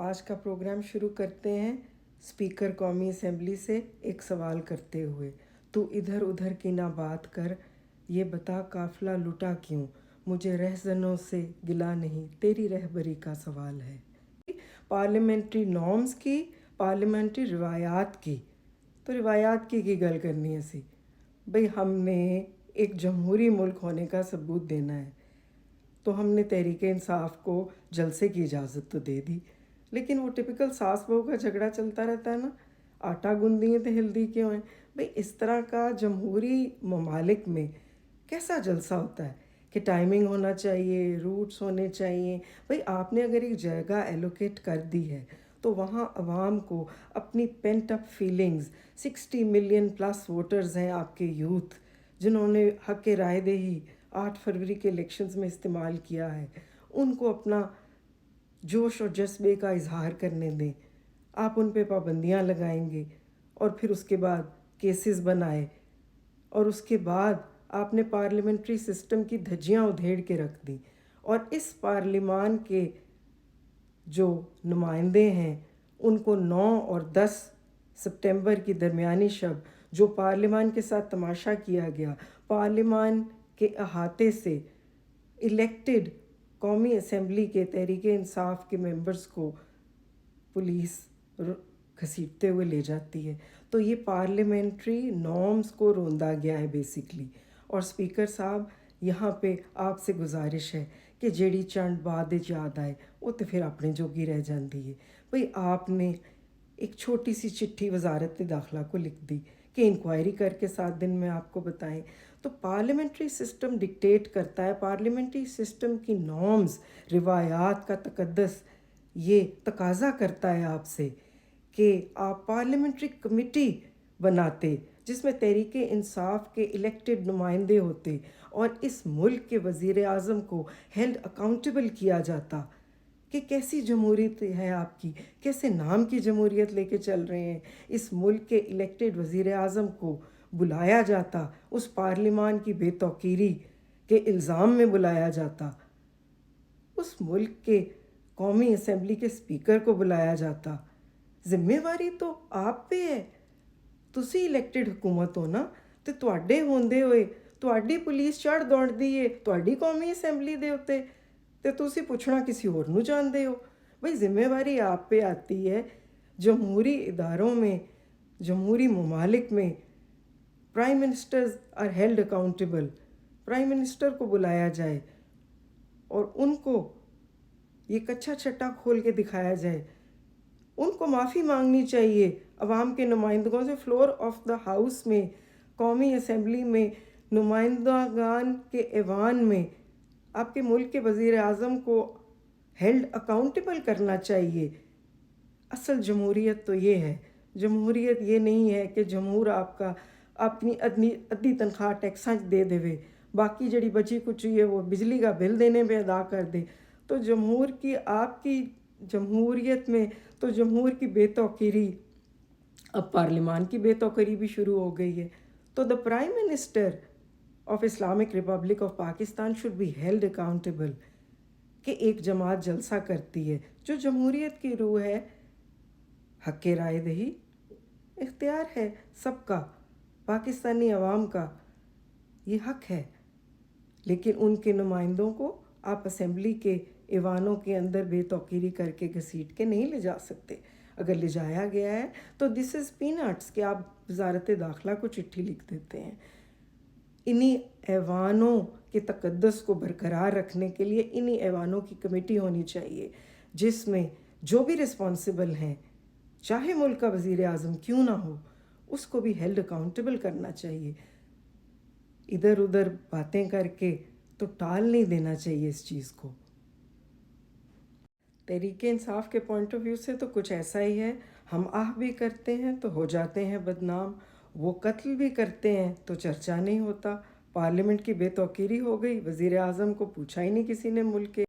آج کا پروگرام شروع کرتے ہیں اسپیکر قومی اسمبلی سے ایک سوال کرتے ہوئے۔ تو ادھر ادھر کی نہ بات کر، یہ بتا قافلہ لٹا کیوں، مجھے رہزنوں سے گلا نہیں، تیری رہبری کا سوال ہے۔ پارلیمنٹری نارمز کی، پارلیمنٹری روایات کی، تو روایات کی گل کرنی ہے سی بھئی ہم نے ایک جمہوری ملک ہونے کا ثبوت دینا ہے، تو ہم نے تحریک انصاف کو جلسے کی اجازت تو دے دی، لیکن وہ ٹپیکل ساس بہو کا جھگڑا چلتا رہتا ہے نا، آٹا گندی ہے تو ہلدی کیوں ہے۔ بھئی اس طرح کا جمہوری ممالک میں کیسا جلسہ ہوتا ہے کہ ٹائمنگ ہونا چاہیے، روٹس ہونے چاہیے۔ بھئی آپ نے اگر ایک جگہ ایلوکیٹ کر دی ہے تو وہاں عوام کو اپنی pent up feelings, 60 million plus voters ہیں آپ کے یوتھ جنہوں نے حق رائے دہی 8 فروری کے الیکشنز میں استعمال کیا ہے، ان کو اپنا جوش اور جذبے کا اظہار کرنے دیں۔ آپ ان پہ پابندیاں لگائیں گے اور پھر اس کے بعد کیسز بنائے، اور اس کے بعد آپ نے پارلیمنٹری سسٹم کی دھجیاں ادھیڑ کے رکھ دیں، اور اس پارلیمان کے جو نمائندے ہیں ان کو 9 اور 10 سپٹمبر کی درمیانی شب جو پارلیمان کے ساتھ تماشا کیا گیا، پارلیمان کے احاطے سے الیکٹڈ قومی اسمبلی کے تحریک انصاف کے ممبرز کو پولیس گھسیٹتے ہوئے لے جاتی ہے، تو یہ پارلیمنٹری نارمز کو روندا گیا ہے بیسیکلی۔ اور اسپیکر صاحب یہاں پہ آپ سے گزارش ہے کہ جیڑی چنڈ بعد یاد آئے وہ تو پھر اپنے جوگی رہ جاندی ہے۔ بھئی آپ نے ایک چھوٹی سی چٹھی وزارت داخلہ کو لکھ دی کہ انکوائری کر کے 7 دن میں آپ کو بتائیں، تو پارلیمنٹری سسٹم ڈکٹیٹ کرتا ہے، پارلیمنٹری سسٹم کی نارمز، روایات کا تقدس یہ تقاضا کرتا ہے آپ سے کہ آپ پارلیمنٹری کمیٹی بناتے جس میں تحریک انصاف کے الیکٹڈ نمائندے ہوتے، اور اس ملک کے وزیر اعظم کو ہیلڈ اکاؤنٹیبل کیا جاتا کہ کیسی جمہوریت ہے آپ کی، کیسے نام کی جمہوریت لے کے چل رہے ہیں۔ اس ملک کے الیکٹڈ وزیر اعظم کو بلایا جاتا، اس پارلیمان کی بے توقیری کے الزام میں بلایا جاتا، اس ملک کے قومی اسمبلی کے اسپیکر کو بلایا جاتا۔ ذمہ واری تو آپ پہ ہے، تسی الیکٹڈ حکومت ہو نا، تو تواڈے ہوندے ہوئے تواڈی پولیس چڑھ دوڑ دی ہے تواڈی قومی اسمبلی دے اتے، تے تسی پوچھنا کسی اور نو جاندے ہو۔ بھئی ذمہ واری آپ پہ آتی ہے۔ جمہوری اداروں میں، جمہوری ممالک میں prime ministers are held accountable, prime minister کو بلایا جائے اور ان کو یہ کچھا چھٹا کھول کے دکھایا جائے، ان کو معافی مانگنی چاہیے عوام کے نمائندگوں سے۔ فلور آف دا ہاؤس میں، قومی اسمبلی میں، نمائندگان کے ایوان میں آپ کے ملک کے وزیر اعظم کو ہیلڈ اکاؤنٹیبل کرنا چاہیے۔ اصل جمہوریت تو یہ ہے، جمہوریت یہ نہیں ہے کہ جمہور آپ کا اپنی ادھی تنخواہ ٹیکساں دے دے، باقی جڑی بچی کچی ہے وہ بجلی کا بل دینے پہ ادا کر دے۔ تو جمہور کی، آپ کی جمہوریت میں تو جمہور کی بے توقیری، اب پارلیمان کی بے توقیری بھی شروع ہو گئی ہے۔ تو the prime minister of Islamic Republic of Pakistan should be held accountable کہ ایک جماعت جلسہ کرتی ہے جو جمہوریت کی روح ہے۔ حق رائے دہی اختیار ہے سب کا، پاکستانی عوام کا یہ حق ہے، لیکن ان کے نمائندوں کو آپ اسمبلی کے ایوانوں کے اندر بے توقیری کر کے گھسیٹ کے نہیں لے جا سکتے۔ اگر لے جایا گیا ہے تو دس از پینٹس کہ آپ وزارت داخلہ کو چٹھی لکھ دیتے ہیں۔ انہی ایوانوں کے تقدس کو برقرار رکھنے کے لیے انہی ایوانوں کی کمیٹی ہونی چاہیے جس میں جو بھی رسپانسبل ہیں، چاہے ملک کا وزیر اعظم کیوں نہ ہو، اس کو بھی ہیلڈ اکاؤنٹیبل کرنا چاہیے۔ ادھر ادھر باتیں کر کے تو ٹال نہیں دینا چاہیے اس چیز کو۔ تحریک انصاف کے پوائنٹ آف ویو سے تو کچھ ایسا ہی ہے، ہم آہ بھی کرتے ہیں تو ہو جاتے ہیں بدنام، وہ قتل بھی کرتے ہیں تو چرچا نہیں ہوتا۔ پارلیمنٹ کی بے توقیری ہو گئی، وزیر اعظم کو پوچھا ہی نہیں کسی نے ملک کے